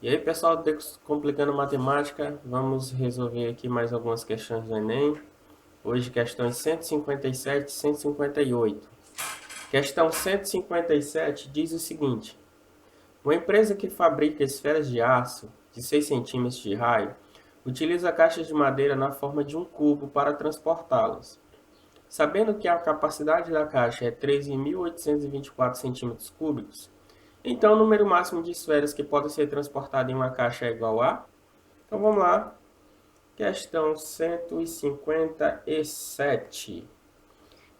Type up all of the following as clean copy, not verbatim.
E aí, pessoal, Descomplicando Matemática, vamos resolver aqui mais algumas questões do Enem. Hoje, questões 157 e 158. Questão 157 diz o seguinte: uma empresa que fabrica esferas de aço de 6 centímetros de raio utiliza caixas de madeira na forma de um cubo para transportá-las. Sabendo que a capacidade da caixa é 13.824 centímetros cúbicos, então o número máximo de esferas que podem ser transportadas em uma caixa é igual a... Então vamos lá, questão 157.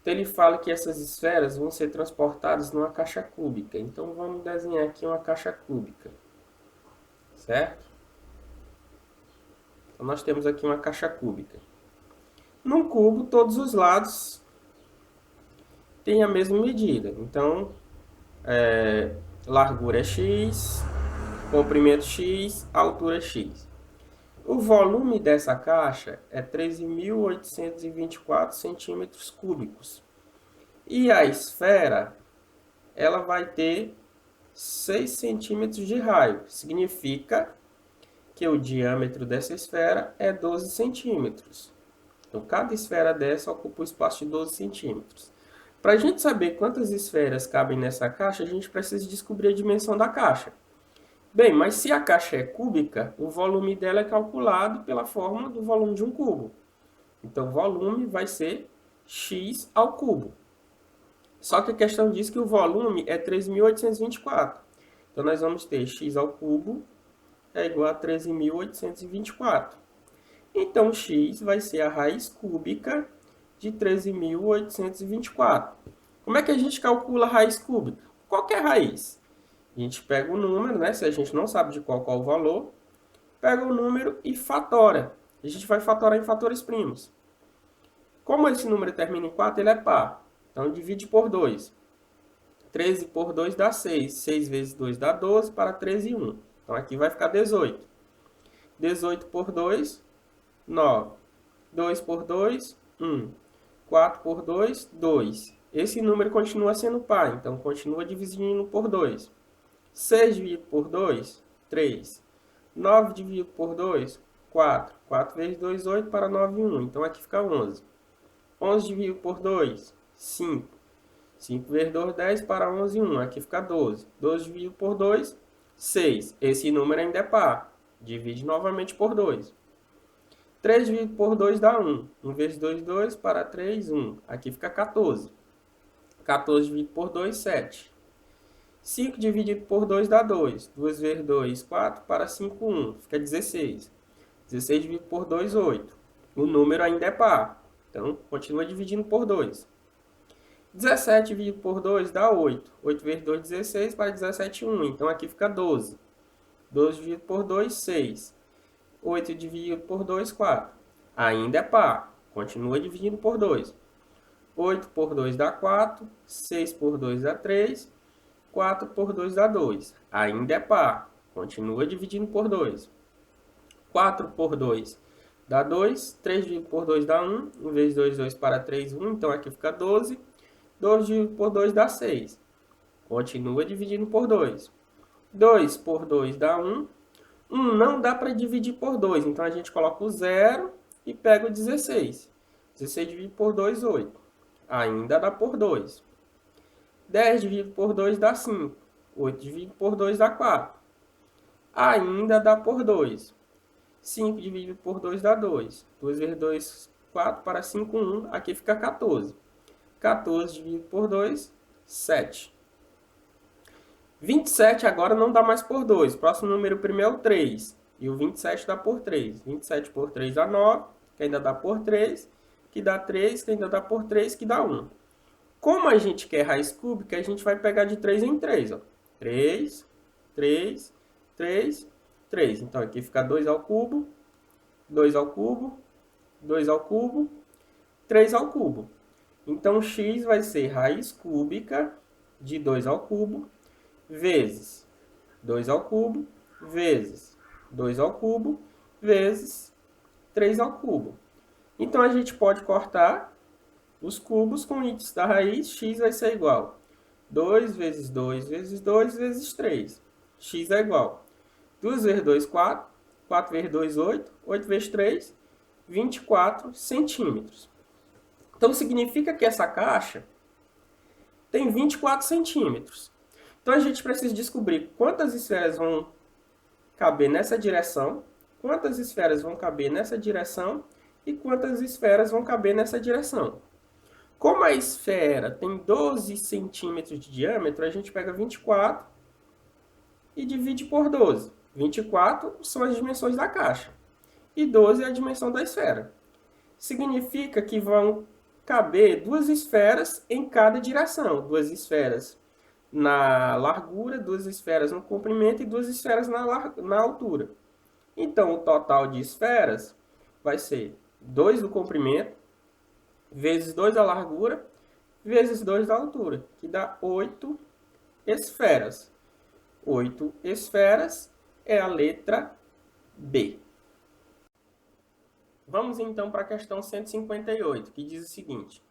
Então ele fala que essas esferas vão ser transportadas numa caixa cúbica. Então vamos desenhar aqui uma caixa cúbica, certo? Então nós temos aqui uma caixa cúbica. Num cubo, todos os lados têm a mesma medida. Então, largura é x, comprimento x, altura x. O volume dessa caixa é 13.824 centímetros cúbicos. E a esfera, ela vai ter 6 centímetros de raio. Significa que o diâmetro dessa esfera é 12 centímetros. Então, cada esfera dessa ocupa o espaço de 12 centímetros. Para a gente saber quantas esferas cabem nessa caixa, a gente precisa descobrir a dimensão da caixa. Bem, mas se a caixa é cúbica, o volume dela é calculado pela fórmula do volume de um cubo. Então, o volume vai ser x ao cubo. Só que a questão diz que o volume é 3.824. Então, nós vamos ter x ao cubo é igual a 13.824. Então, x vai ser a raiz cúbica de 13.824. Como é que a gente calcula a raiz cúbica? Qualquer raiz. A gente pega o número, né? Se a gente não sabe de qual é o valor, pega o número e fatora. A gente vai fatorar em fatores primos. Como esse número termina em 4, ele é par. Então, divide por 2. 13 por 2 dá 6. 6 vezes 2 dá 12, para 13 e 1. Então, aqui vai ficar 18. 18 por 2, 9. 2 por 2, 1. 4 por 2, 2. Esse número continua sendo par, então continua dividindo por 2. 6 dividido por 2, 3. 9 dividido por 2, 4. 4 vezes 2, 8, para 9 e 1. Então, aqui fica 11. 11 dividido por 2, 5. 5 vezes 2, 10, para 11 e 1. Aqui fica 12. 12 dividido por 2, 6. Esse número ainda é par. Divide novamente por 2. 3 dividido por 2 dá 1. 1 vezes 2, 2, para 3, 1. Aqui fica 14. 14 dividido por 2, 7. 5 dividido por 2 dá 2. 2 vezes 2, 4, para 5, 1. Fica 16. 16 dividido por 2, 8. O número ainda é par. Então, continua dividindo por 2. 17 dividido por 2 dá 8. 8 vezes 2, 16, para 17, 1. Então, aqui fica 12. 12 dividido por 2, 6. 8 dividido por 2, 4. Ainda é par. Continua dividindo por 2. 8 por 2 dá 4. 6 por 2 dá 3. 4 por 2 dá 2. Ainda é par. Continua dividindo por 2. 4 por 2 dá 2. 3 dividido por 2 dá 1. 1 vezes 2, 2, para 3, 1. Então, aqui fica 12. 12 dividido por 2 dá 6. Continua dividindo por 2. 2 por 2 dá 1. 1 não dá para dividir por 2. Então, a gente coloca o 0 e pega o 16. 16 dividido por 2, 8. Ainda dá por 2. 10 dividido por 2 dá 5. 8 dividido por 2 dá 4. Ainda dá por 2. 5 dividido por 2 dá 2. 2 vezes 2, 4, para 5, 1. Aqui fica 14. 14 dividido por 2, 7. 27 agora não dá mais por 2. O próximo número primeiro é o 3. E o 27 dá por 3. 27 por 3 dá 9, que ainda dá por 3. Que dá 3, que ainda dá por 3, que dá 1. Como a gente quer raiz cúbica, a gente vai pegar de 3 em 3. Ó. 3, 3, 3, 3. Então, aqui fica 2 ao cubo, 2 ao cubo, 2 ao cubo, 3 ao cubo. Então, x vai ser raiz cúbica de 2 ao cubo, vezes 2 ao cubo, vezes 2 ao cubo, vezes 3 ao cubo. Então, a gente pode cortar os cubos com índice da raiz, x vai ser igual a 2 vezes 2 vezes 2 vezes 3. X é igual 2 vezes 2, 4. 4 vezes 2, 8. 8 vezes 3, 24 centímetros. Então, significa que essa caixa tem 24 centímetros. Então, a gente precisa descobrir quantas esferas vão caber nessa direção, quantas esferas vão caber nessa direção e quantas esferas vão caber nessa direção. Como a esfera tem 12 centímetros de diâmetro, a gente pega 24 e divide por 12. 24 são as dimensões da caixa e 12 é a dimensão da esfera. Significa que vão caber duas esferas em cada direção. Duas esferas na largura, duas esferas no comprimento e duas esferas na altura. Então, o total de esferas vai ser 2 do comprimento, vezes 2 da largura, vezes 2 da altura, que dá 8 esferas. 8 esferas é a letra B. Vamos então para a questão 158, que diz o seguinte: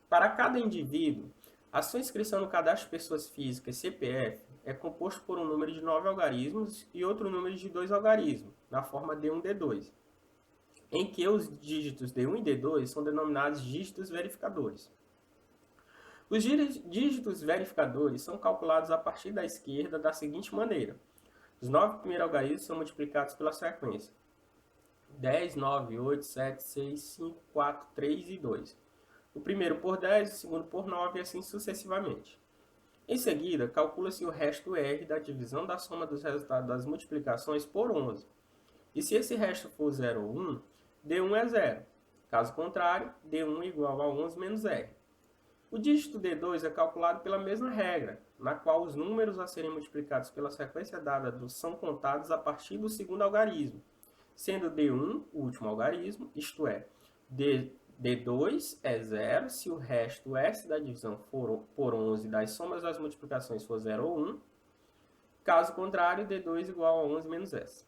para cada indivíduo, a sua inscrição no cadastro de pessoas físicas, CPF, é composto por um número de 9 algarismos e outro número de 2 algarismos, na forma D1 e D2, em que os dígitos D1 e D2 são denominados dígitos verificadores. Os dígitos verificadores são calculados a partir da esquerda da seguinte maneira: os 9 primeiros algarismos são multiplicados pela sequência 10, 9, 8, 7, 6, 5, 4, 3 e 2. O primeiro por 10, o segundo por 9 e assim sucessivamente. Em seguida, calcula-se o resto R da divisão da soma dos resultados das multiplicações por 11. E se esse resto for 0 ou 1, D1 é 0. Caso contrário, D1 é igual a 11 menos R. O dígito D2 é calculado pela mesma regra, na qual os números a serem multiplicados pela sequência dada são contados a partir do segundo algarismo, sendo D1 o último algarismo, isto é, D2 é 0 se o resto S da divisão for por 11 das somas das multiplicações for 0 ou 1. Caso contrário, D2 igual a 11 menos S.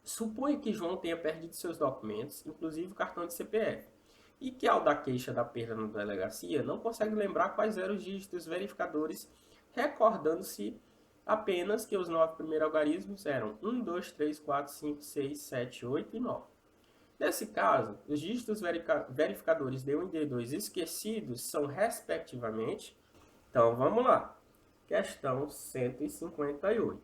Suponha que João tenha perdido seus documentos, inclusive o cartão de CPF, e que ao dar queixa da perda na delegacia, não consegue lembrar quais eram os dígitos verificadores, recordando-se apenas que os 9 primeiros algarismos eram 1, 2, 3, 4, 5, 6, 7, 8 e 9. Nesse caso, os dígitos verificadores D1 e D2 esquecidos são, respectivamente... Então, vamos lá. Questão 158.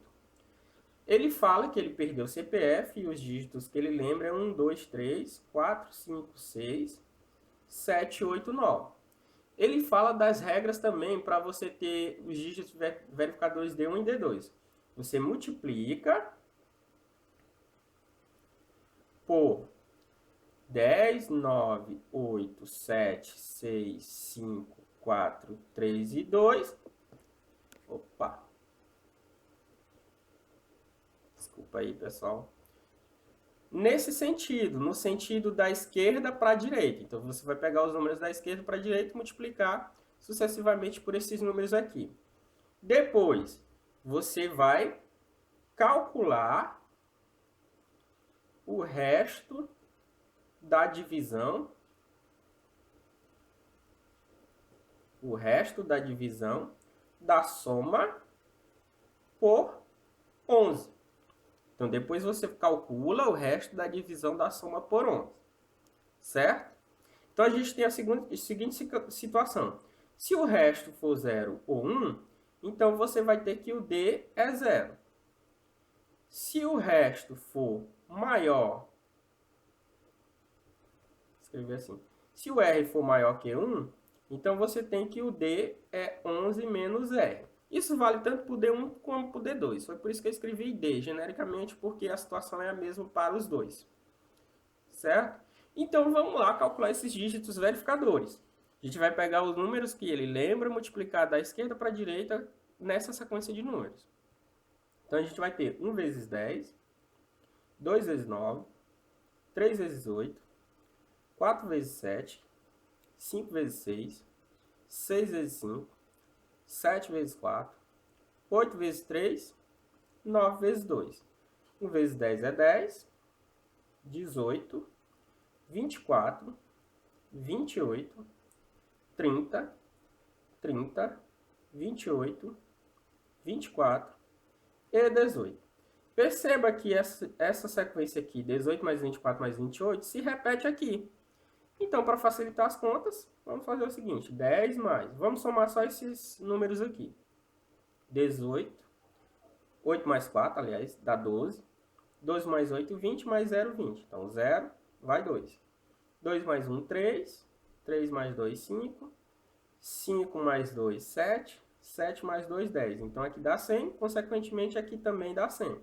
Ele fala que ele perdeu o CPF e os dígitos que ele lembra é 1, 2, 3, 4, 5, 6, 7, 8, 9. Ele fala das regras também para você ter os dígitos verificadores D1 e D2. Você multiplica por 10, 9, 8, 7, 6, 5, 4, 3 e 2. Opa! Desculpa aí, pessoal. Nesse sentido, no sentido da esquerda para a direita. Então, você vai pegar os números da esquerda para a direita e multiplicar sucessivamente por esses números aqui. Depois, você vai calcular o resto da divisão, da soma por 11. Então, depois você calcula o resto da divisão da soma por 11. Certo? Então, a gente tem a seguinte situação. Se o resto for 0 ou 1, então você vai ter que o D é 0. Se o resto for maior, escrever assim, se o R for maior que 1, então você tem que o D é 11 menos R. Isso vale tanto para o D1 como para o D2. Foi por isso que eu escrevi D genericamente, porque a situação é a mesma para os dois. Certo? Então, vamos lá calcular esses dígitos verificadores. A gente vai pegar os números que ele lembra, multiplicar da esquerda para a direita nessa sequência de números. Então, a gente vai ter 1 vezes 10, 2 vezes 9, 3 vezes 8, 4 vezes 7, 5 vezes 6, 6 vezes 5, 7 vezes 4, 8 vezes 3, 9 vezes 2. 1 vezes 10 é 10, 18, 24, 28, 30, 30, 28, 24 e 18. Perceba que essa sequência aqui, 18 mais 24 mais 28, se repete aqui. Então, para facilitar as contas, vamos fazer o seguinte, 10 mais, vamos somar só esses números aqui. 18, 8 mais 4, aliás, dá 12. 12 mais 8, 20, mais 0, 20. Então, 0, vai 2. 2 mais 1, 3. 3 mais 2, 5. 5 mais 2, 7. 7 mais 2, 10. Então, aqui dá 100. Consequentemente, aqui também dá 100.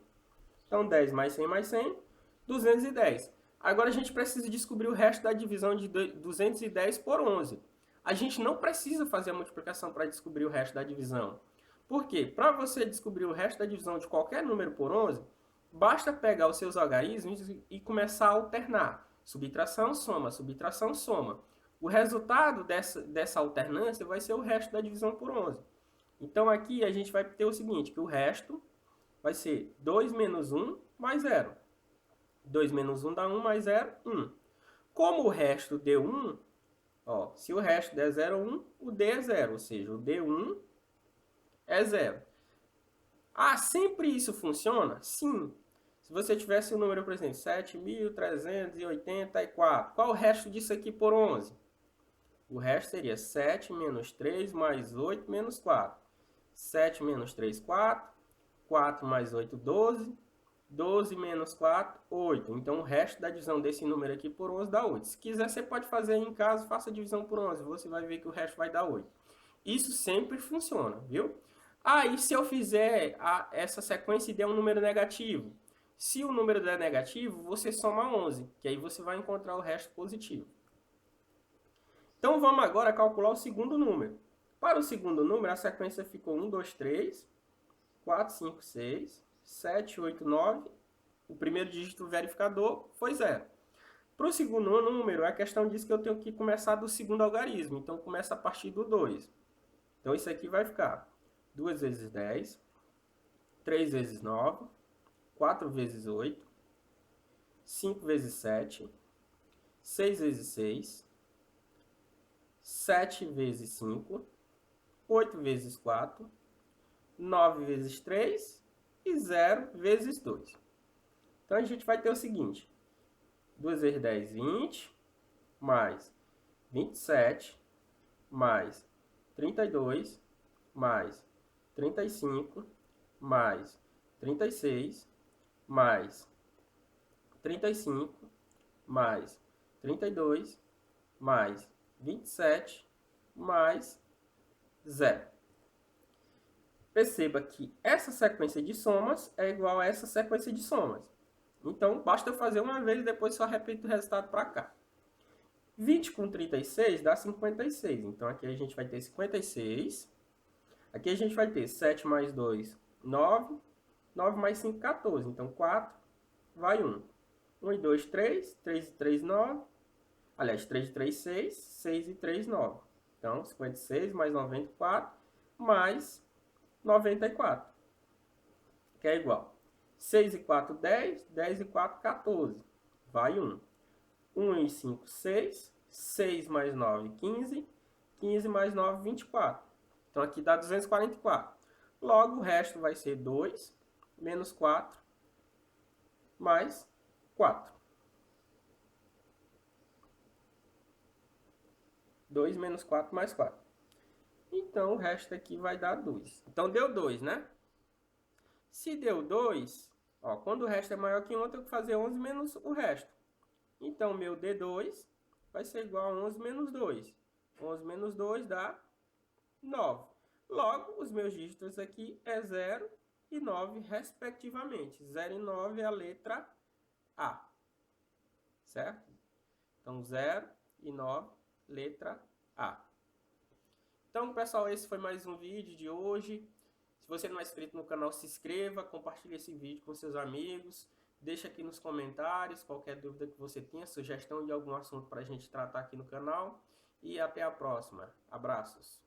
Então, 10 mais 100 mais 100, 210. Agora, a gente precisa descobrir o resto da divisão de 210 por 11. A gente não precisa fazer a multiplicação para descobrir o resto da divisão. Por quê? Para você descobrir o resto da divisão de qualquer número por 11, basta pegar os seus algarismos e começar a alternar. Subtração, soma, subtração, soma. O resultado dessa alternância vai ser o resto da divisão por 11. Então, aqui a gente vai ter o seguinte, que o resto vai ser 2 menos 1 mais 0. 2 menos 1 dá 1 mais 0, 1. Como o resto deu 1, ó, se o resto der 0, 1, o D é 0, ou seja, o D1 é 0. Ah, sempre isso funciona? Sim. Se você tivesse o número, por exemplo, 7.384, qual o resto disso aqui por 11? O resto seria 7 menos 3 mais 8 menos 4. 7 menos 3, 4. 4 mais 8, 12. 12 menos 4, 8. Então, o resto da divisão desse número aqui por 11 dá 8. Se quiser, você pode fazer em casa, faça a divisão por 11. Você vai ver que o resto vai dar 8. Isso sempre funciona, viu? Ah, e se eu fizer essa sequência e der um número negativo? Se o número der negativo, você soma 11, que aí você vai encontrar o resto positivo. Então, vamos agora calcular o segundo número. Para o segundo número, a sequência ficou 1, 2, 3, 4, 5, 6, 7, 8, 9. O primeiro dígito verificador foi 0. Para o segundo número, a questão diz que eu tenho que começar do segundo algarismo. Então, começa a partir do 2. Então, isso aqui vai ficar 2 vezes 10, 3 vezes 9, 4 vezes 8, 5 vezes 7, 6 vezes 6, 7 vezes 5, 8 vezes 4, 9 vezes 3 e 0 vezes 2. Então, a gente vai ter o seguinte. 2 vezes 10, 20, mais 27, mais 32, mais 35, mais 36, mais 35, mais 32, mais 27, mais 0. Perceba que essa sequência de somas é igual a essa sequência de somas. Então, basta eu fazer uma vez e depois só repito o resultado para cá. 20 com 36 dá 56. Então, aqui a gente vai ter 56. Aqui a gente vai ter 7 mais 2, 9. 9 mais 5, 14. Então, 4 vai 1. 1 e 2, 3. 3 e 3, 9. Aliás, 3 e 3, 6. 6 e 3, 9. Então, 56 mais 94 mais 94. Que é igual. 6 e 4, 10. 10 e 4, 14. Vai 1. 1 e 5, 6. 6 mais 9, 15. 15 mais 9, 24. Então, aqui dá 244. Logo, o resto vai ser 2 menos 4 mais 4. 2 menos 4 mais 4. Então, o resto aqui vai dar 2. Então, deu 2, né? Se deu 2, ó, quando o resto é maior que 1, eu tenho que fazer 11 menos o resto. Então, meu D2 vai ser igual a 11 menos 2. 11 menos 2 dá 9. Logo, os meus dígitos aqui é 0 e 9, respectivamente. 0 e 9 é a letra A. Certo? Então, 0 e 9, letra A. Então, pessoal, esse foi mais um vídeo de hoje. Se você não é inscrito no canal, se inscreva, compartilhe esse vídeo com seus amigos. Deixa aqui nos comentários qualquer dúvida que você tenha, sugestão de algum assunto para a gente tratar aqui no canal. E até a próxima. Abraços.